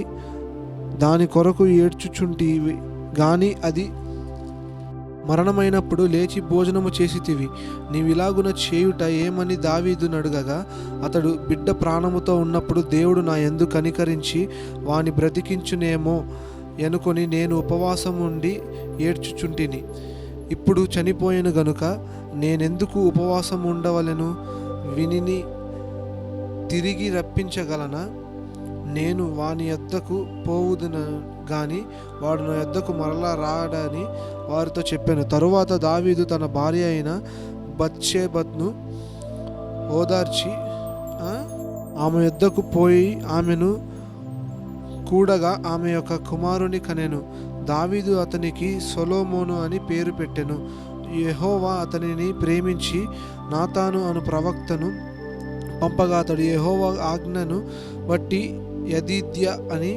దాని కొరకు ఏడ్చుచుంటివి గాని అది మరణమైనప్పుడు లేచి భోజనము చేసితివి. నీవిలాగున చేయుట ఏమని దావీదును అడుగగా అతడు బిడ్డ ప్రాణముతో ఉన్నప్పుడు దేవుడు నా యందు కనికరించి వాని బ్రతికించునేమో ఎనుకొని నేను ఉపవాసం ఉండి ఏడ్చుచుంటిని. ఇప్పుడు చనిపోయేను గనుక నేనెందుకు ఉపవాసం ఉండవలెను? వినిని తిరిగి రప్పించగలనా? నేను వాని యొద్దకు పోవుదును గాని వాడు నా యొద్దకు మరలా రాడని వారితో చెప్పాను. తరువాత దావీదు తన భార్య అయిన బత్షెబను ఓదార్చి ఆమె యొద్దకు పోయి ఆమెను కూడగా ఆమె యొక్క కుమారుని కనెను. దావీదు అతనికి సొలొమోను అని పేరు పెట్టెను. యెహోవా అతనిని ప్రేమించి నాతాను అను ప్రవక్తను పంపగా అతడు యెహోవా ఆజ్ఞను బట్టి యెదిద్యా అని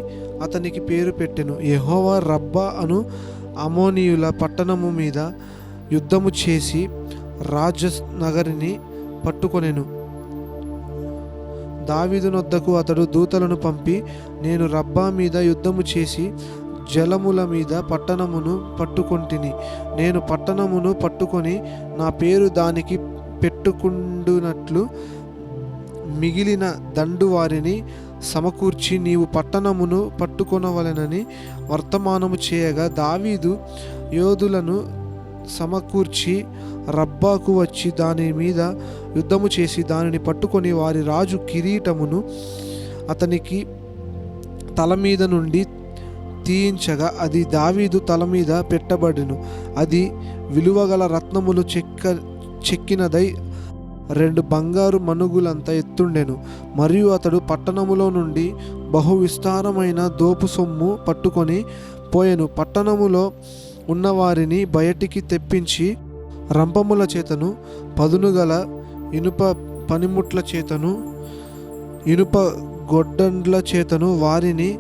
అతనికి పేరు పెట్టెను. యెహోవా రబ్బా అను అమోనీయుల పట్టణము మీద యుద్ధము చేసి రాజనగరిని పట్టుకొనెను. దావీదునొద్దకు అతడు దూతలను పంపి నేను రబ్బా మీద యుద్ధము చేసి జలముల మీద పట్టణమును పట్టుకొంటిని. నేను పట్టణమును పట్టుకొని నా పేరు దానికి పెట్టుకుండునట్లు మిగిలిన దండు వారిని సమకూర్చి నీవు పట్టణమును పట్టుకొనవలెనని వర్తమానము చేయగా దావీదు యోధులను సమకూర్చి రబ్బాకు వచ్చి దాని మీద యుద్ధము చేసి దానిని పట్టుకొని వారి రాజు కిరీటమును అతనికి తల మీద నుండి తీయించగా అది దావీదు తల మీద పెట్టబడెను. అది విలువగల రత్నములు చెక్కినదై 2 బంగారు మనుగులంత ఎత్తుండెను. మరియు అతడు పట్టణములో నుండి బహు విస్తారమైన దోపు సొమ్ము పట్టుకొని పోయెను. పట్టణములో ఉన్నవారిని బయటికి తెప్పించి రంపముల చేతను పదునుగల ఇనుప పనిముట్ల చేతను ఇనుప గొడ్డండ్ల చేతను వారిని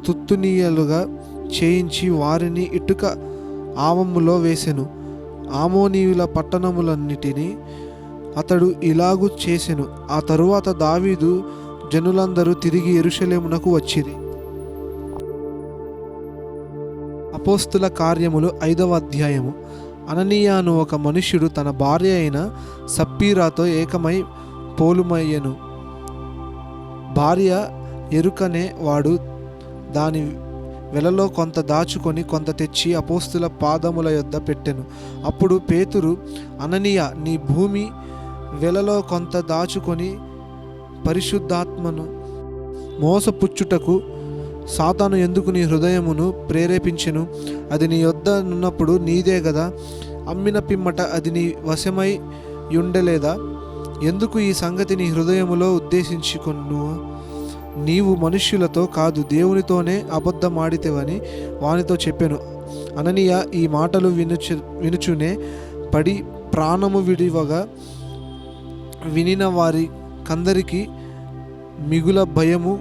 తుత్తునీయలుగా చేయించి వారిని ఇటుక ఆవములో వేసెను. ఆమోనీయుల పట్టణములన్నిటినీ అతడు ఇలాగు చేసెను. ఆ తరువాత దావీదు జనులందరూ తిరిగి యెరూషలేమునకు వచ్చిరి. అపోస్తుల కార్యములు 5వ అధ్యాయము. అననీయ అను ఒక మనుష్యుడు తన భార్య అయిన సప్పీరాతో ఏకమై పోలుమయ్యెను. భార్య ఎరుకనే వాడు దాని వెలలో కొంత దాచుకొని కొంత తెచ్చి అపోస్తుల పాదముల యొద్ద పెట్టెను. అప్పుడు పేతురు, అననీయ, నీ భూమి వెలలో కొంత దాచుకొని పరిశుద్ధాత్మను మోసపుచ్చుటకు సాతాను ఎందుకు నీ హృదయమును ప్రేరేపించెను? అది నీ యొద్ద ఉన్నప్పుడు నీదే గదా. అమ్మిన పిమ్మట అది నీ వశమై ఉండలేదా? ఎందుకు ఈ సంగతి నీ హృదయములో ఉద్దేశించుకొను? నీవు మనుష్యులతో కాదు దేవునితోనే అబద్ధమాడితేవని వానితో చెప్పెను. అననీయ ఈ మాటలు వినుచునే పడి ప్రాణము విడివగా వినిన వారి కందరికి మిగుల భయము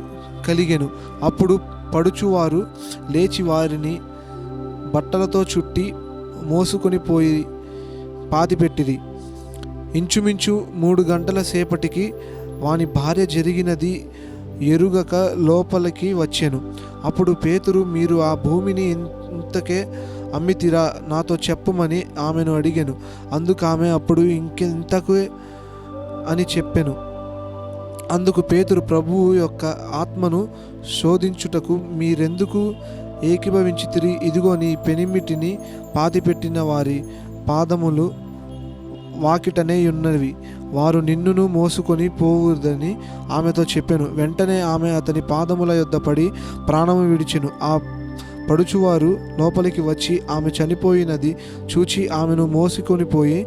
కలిగెను. అప్పుడు పడుచువారు లేచి వారిని బట్టలతో చుట్టి మోసుకొని పోయి పాతిపెట్టిరి. ఇంచుమించు 3 గంటల సేపటికి వాని భార్య జరిగినది ఎరుగక లోపలికి వచ్చెను. అప్పుడు పేతురు, మీరు ఆ భూమిని ఇంతకే అమ్మితిరా, నాతో చెప్పుమని ఆమెను అడిగెను. అందుకు ఆమె, అప్పుడు ఇంకెంతకు అని చెప్పెను. అందుకు పేతురు, ప్రభువు యొక్క ఆత్మను శోధించుటకు మీరెందుకు ఏకీభవించితిరి? ఇదిగో నీ పెనిమిటిని పాతిపెట్టిన వారి పాదములు వాకిటనే ఉన్నవి, వారు నిన్నును మోసుకొని పోవుదని ఆమెతో చెప్పెను. వెంటనే ఆమె అతని పాదముల యొద్ద పడి ప్రాణము విడిచెను. ఆ పడుచువారు లోపలికి వచ్చి ఆమె చనిపోయినది చూచి ఆమెను మోసుకొని పోయి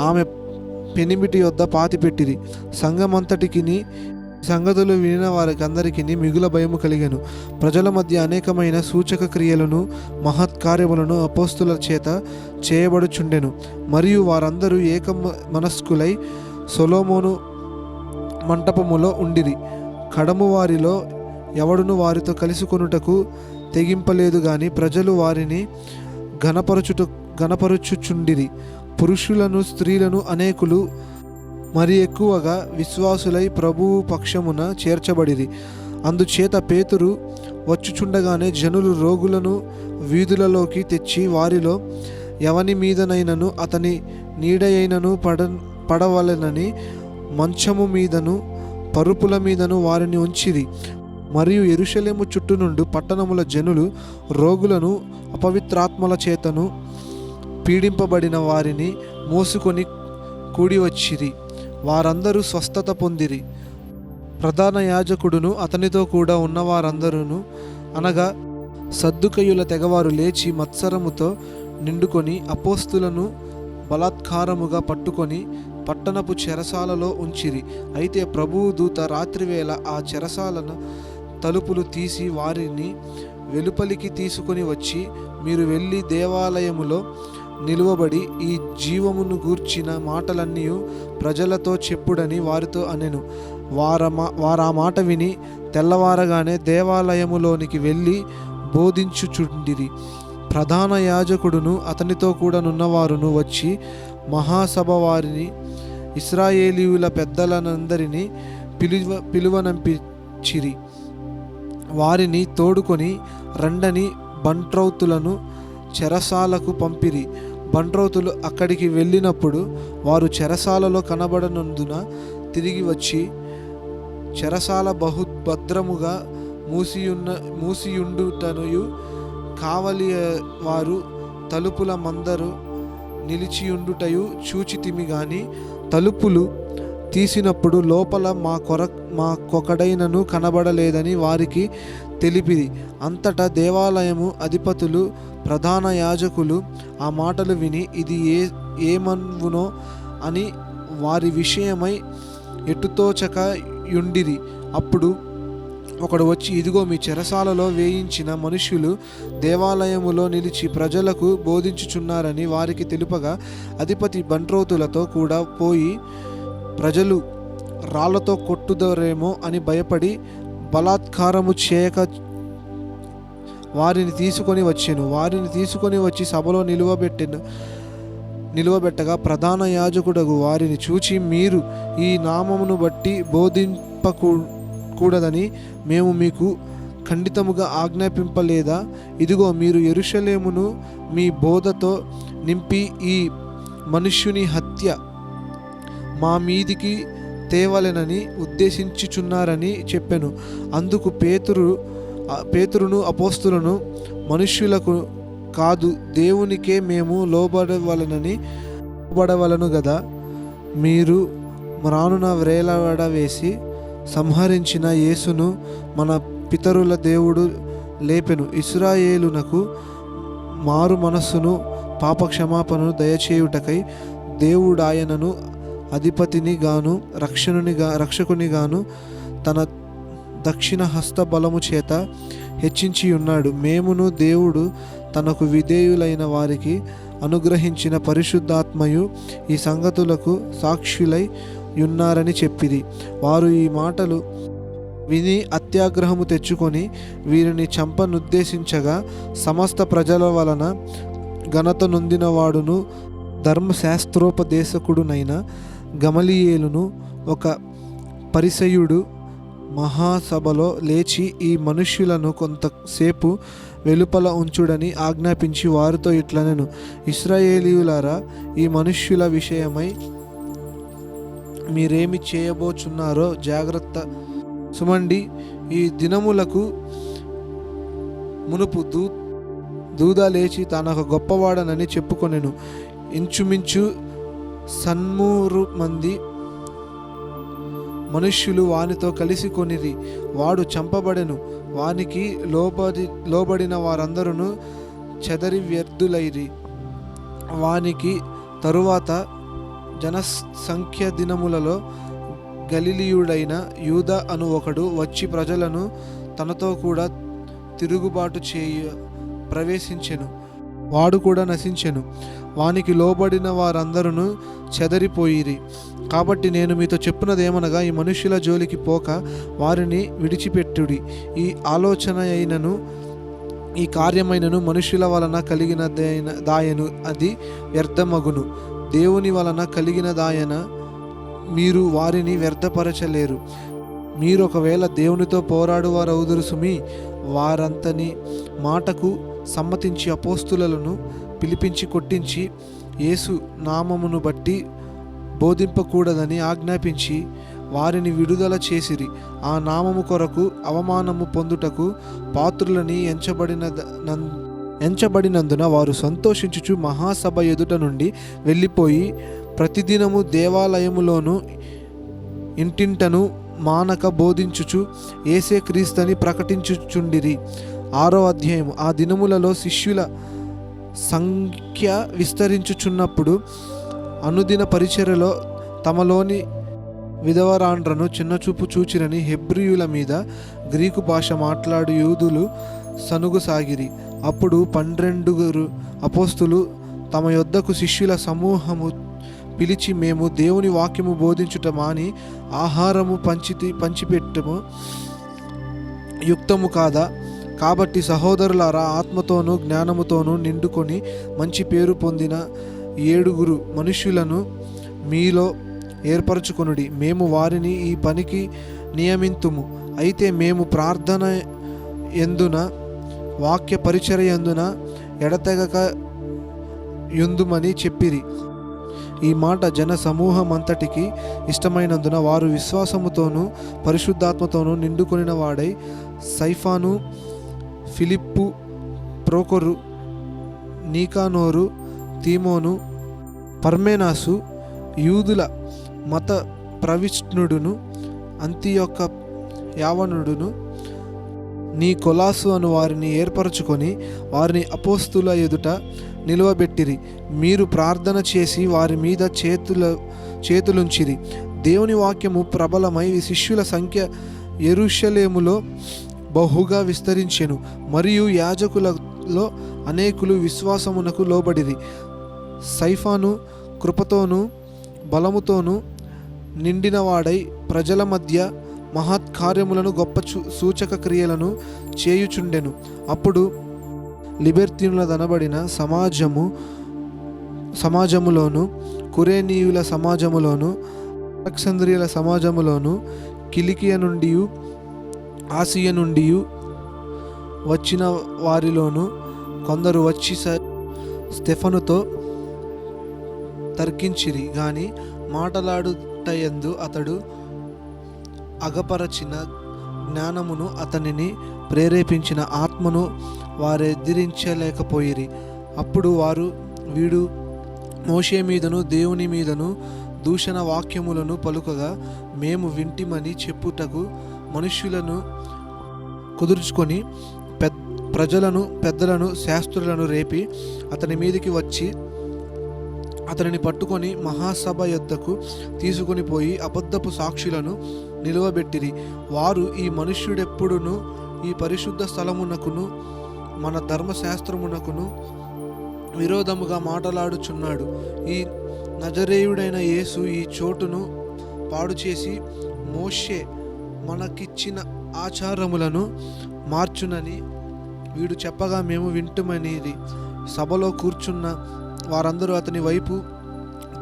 ఆమె పెనిమిటి యొద్ద పాతిపెట్టిరి. సంఘమంతటికిని సంగతులు వినిన వారికి అందరికీ మిగుల భయము కలిగెను. ప్రజల మధ్య అనేకమైన సూచక క్రియలను మహత్కార్యములను అపోస్తుల చేత చేయబడుచుండెను. మరియు వారందరూ ఏక మనస్కులై సొలొమోను మంటపములో ఉండిరి. కడము వారిలో ఎవడును వారితో కలుసుకొనుటకు తెగింపలేదు గాని ప్రజలు వారిని గణపరచుచుండిరి. పురుషులను స్త్రీలను అనేకులు మరి ఎక్కువగా విశ్వాసులై ప్రభువు పక్షమున చేర్చబడిరి. అందుచేత పేతురు వచ్చుచుండగానే జనులు రోగులను వీధులలోకి తెచ్చి వారిలో ఎవని మీదనైనను అతని నీడయైనను పడవలెనని మంచము మీదను పరుపుల మీదను వారిని ఉంచిరి. మరియు యెరూషలేము చుట్టూ నుండి పట్టణముల జనులు రోగులను అపవిత్రాత్మల చేతను పీడింపబడిన వారిని మోసుకొని కూడి వచ్చిరి. వారందరూ స్వస్థత పొందిరి. ప్రధాన యాజకుడును అతనితో కూడా ఉన్నవారందరూ అనగా సద్దుకయ్యుల తెగవారు లేచి మత్సరముతో నిండుకొని అపోస్తులను బలాత్కారముగా పట్టుకొని పట్టణపు చెరసాలలో ఉంచిరి. అయితే ప్రభువు దూత రాత్రివేళ ఆ చెరసాలను తలుపులు తీసి వారిని వెలుపలికి తీసుకొని వచ్చి, మీరు వెళ్ళి దేవాలయములో నిలువబడి ఈ జీవమును గూర్చిన మాటలన్నీ ప్రజలతో చెప్పుడని వారితో అనెను. వారా మాట విని తెల్లవారగానే దేవాలయములోనికి వెళ్ళి బోధించుచుండిరి. ప్రధాన యాజకుడును అతనితో కూడా నున్నవారును వచ్చి మహాసభ వారిని ఇశ్రాయేలీయుల పెద్దలనందరినీ పిలువనంపించిరి. వారిని తోడుకొని రండని బంట్రౌతులను చెరసాలకు పంపిరి. బంట్రౌతులు అక్కడికి వెళ్ళినప్పుడు వారు చెరసాలలో కనబడనందున తిరిగి వచ్చి చెరసాల బహుభద్రముగా మూసియుండుటను కావలి వారు తలుపుల మందరు నిలిచియుండుటయు చూచితిమి గాని తలుపులు తీసినప్పుడు లోపల మాకొకడైనను కనబడలేదని వారికి తెలిపిది. అంతటా దేవాలయము అధిపతులు ప్రధాన యాజకులు ఆ మాటలు విని ఇది ఏమన్వునో అని వారి విషయమై ఎటుతోచక యుండిరి. అప్పుడు ఒకడు వచ్చి, ఇదిగో మీ చెరసాలలో వేయించిన మనుష్యులు దేవాలయములో నిలిచి ప్రజలకు బోధించుచున్నారని వారికి తెలుపగా అధిపతి బంట్రోతులతో కూడా పోయి ప్రజలు రాళ్లతో కొట్టుదరేమో అని భయపడి బలాత్కారము చేయక వారిని తీసుకొని వచ్చెను. వారిని తీసుకొని వచ్చి సభలో నిలువబెట్టగా ప్రధాన యాజకుడగు వారిని చూచి, మీరు ఈ నామమును బట్టి బోధింపకూడదని మేము మీకు ఖండితముగా ఆజ్ఞాపింపలేదా? ఇదిగో మీరు యెరూషలేమును మీ బోధతో నింపి ఈ మనుష్యుని హత్య మా మీదికి తేవలెనని ఉద్దేశించుచున్నారని చెప్పెను. అందుకు పేతురును అపోస్తులను, మనుష్యులకు కాదు దేవునికే మేము లోబడవలను గదా. మీరు రానున వ్రేలాడ వేసి సంహరించిన యేసును మన పితరుల దేవుడు లేపెను. ఇశ్రాయేలునకు మారు మనస్సును పాపక్షమాపణను దయచేయుటకై దేవుడాయనను అధిపతిని గాను రక్షకుని గాను తన దక్షిణ హస్త బలము చేత హెచ్చించి ఉన్నాడు. మేమును దేవుడు తనకు విధేయులైన వారికి అనుగ్రహించిన పరిశుద్ధాత్మయు ఈ సంగతులకు సాక్షులై ఉన్నారని చెప్పిరి. వారు ఈ మాటలు విని అత్యాగ్రహము తెచ్చుకొని వీరిని చంపనుద్దేశించగా, సమస్త ప్రజల వలన ఘనత నొందినవాడును ధర్మశాస్త్రోపదేశకుడునైన గమలీయేలును ఒక పరిసయ్యుడు మహాసభలో లేచి ఈ మనుష్యులను కొంతసేపు వెలుపల ఉంచుడని ఆజ్ఞాపించి వారితో ఇట్లనెను, ఇశ్రాయేలీయులారా, ఈ మనుష్యుల విషయమై మీరేమి చేయబోచున్నారో జాగ్రత్త సుమండి. ఈ దినములకు మునుపు దూద లేచి తానొక గొప్పవాడనని చెప్పుకొనెను. ఇంచుమించు 300 మంది మనుష్యులు వానితో కలిసి కొనిరి. వాడు చంపబడెను. వానికి లోబడిన వారందరూ చెదరి వ్యర్థులైరి. వానికి తరువాత జనసంఖ్య దినములలో గలిలీయుడైన యూదా అను ఒకడు వచ్చి ప్రజలను తనతో కూడా తిరుగుబాటు చేయ ప్రవేశించెను. వాడు కూడా నశించెను. వానికి లోబడిన వారందరూ చెదరిపోయిరి. కాబట్టి నేను మీతో చెప్పున్నదేమనగా, ఈ మనుష్యుల జోలికి పోక వారిని విడిచిపెట్టుడి. ఈ ఆలోచన అయినను ఈ కార్యమైనను మనుష్యుల వలన కలిగిన దాయను అది వ్యర్థమగును. దేవుని వలన కలిగిన దాయన మీరు వారిని వ్యర్థపరచలేరు. మీరు ఒకవేళ దేవునితో పోరాడువారవుదురు సుమి. వారంతని మాటకు సమ్మతించి అపోస్తులను పిలిపించి కొట్టించి యేసు నామమును బట్టి బోధింపకూడదని ఆజ్ఞాపించి వారిని విడుదల చేసిరి. ఆ నామము కొరకు అవమానము పొందుటకు పాత్రులని ఎంచబడినందున వారు సంతోషించుచు మహాసభ ఎదుట నుండి వెళ్ళిపోయి ప్రతిదినము దేవాలయములోను ఇంటింటను మానక బోధించుచు యేసే క్రీస్తని ప్రకటించుచుండిరి. 6వ అధ్యాయం. ఆ దినములలో శిష్యుల సంఖ్య విస్తరించుచున్నప్పుడు అనుదిన పరిచర్యలో తమలోని విధవరాండ్రను చిన్నచూపు చూచిరని హెబ్రీయుల మీద గ్రీకు భాష మాట్లాడు యూదులు సనుగుసాగిరి. అప్పుడు 12 అపోస్తులు తమ యొద్దకు శిష్యుల సమూహము పిలిచి, మేము దేవుని వాక్యము బోధించుట మాని ఆహారము పంచిపెట్టము యుక్తము కాదా? కాబట్టి సహోదరులారా, ఆత్మతోనూ జ్ఞానముతోనూ నిండుకొని మంచి పేరు పొందిన 7 మనుష్యులను మీలో ఏర్పరచుకొనుడి. మేము వారిని ఈ పనికి నియమింతుము. అయితే మేము ప్రార్థన యందున వాక్య పరిచర్య యందున ఎడతెగక యుందుమని చెప్పిరి. ఈ మాట జన సమూహమంతటికి ఇష్టమైనందున వారు విశ్వాసముతోనూ పరిశుద్ధాత్మతోనూ నిండుకొనిన వాడై సైఫాను, ఫిలిప్పు, ప్రోకొరు, నీకానోరు, తీమోను, పర్మేనాసు, యూదుల మత ప్రవిష్ణుడును, అంతియొక్క యావనుడును, నీకొలాసు అను వారిని ఏర్పరచుకొని వారిని అపోస్తుల ఎదుట నిలువబెట్టిరి. మీరు ప్రార్థన చేసి వారి మీద చేతులుంచిరి. దేవుని వాక్యము ప్రబలమై శిష్యుల సంఖ్య యెరూషలేములో బహుగా విస్తరించెను. మరియు యాజకులలో అనేకులు విశ్వాసమునకు లోబడిరి. సైఫాను కృపతోనూ బలముతోనూ నిండినవాడై ప్రజల మధ్య మహత్కార్యములను గొప్ప సూచక క్రియలను చేయుచుండెను. అప్పుడు లిబెర్తీనులదనబడిన సమాజములోను, కురేనీయుల సమాజములోను, అలెగ్జంద్రియల సమాజములోను, కిలికియ నుండి ఆసియా నుండి వచ్చిన వారిలోను కొందరు వచ్చి స్టెఫనుతో తర్కించిరి. గాని మాటలాడుటయందు అతడు అగపరచిన జ్ఞానమును అతనిని ప్రేరేపించిన ఆత్మను వారెదిరించలేకపోయిరి. అప్పుడు వారు, వీడు మోషే మీదను దేవుని మీదను దూషణ వాక్యములను పలుకగా మేము వింటిమని చెప్పుటకు మనుష్యులను కుదుర్చుకొని ప్రజలను, పెద్దలను, శాస్త్రులను రేపి అతని మీదికి వచ్చి అతనిని పట్టుకొని మహాసభ యొద్దకు తీసుకొని పోయి అబద్ధపు సాక్షులను నిలువబెట్టిరి. వారు, ఈ మనుష్యుడెప్పుడును ఈ పరిశుద్ధ స్థలమునకును మన ధర్మశాస్త్రమునకును విరోధముగా మాటలాడుచున్నాడు. ఈ నజరేయుడైన యేసు ఈ చోటును పాడు చేసి మోషే మనకిచ్చిన ఆచారములను మార్చునని వీడు చెప్పగా మేము వింటుమనిది. సభలో కూర్చున్న వారందరూ అతని వైపు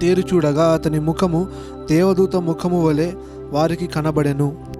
తేరి చూడగా అతని ముఖము దేవదూత ముఖము వలె వారికి కనబడెను.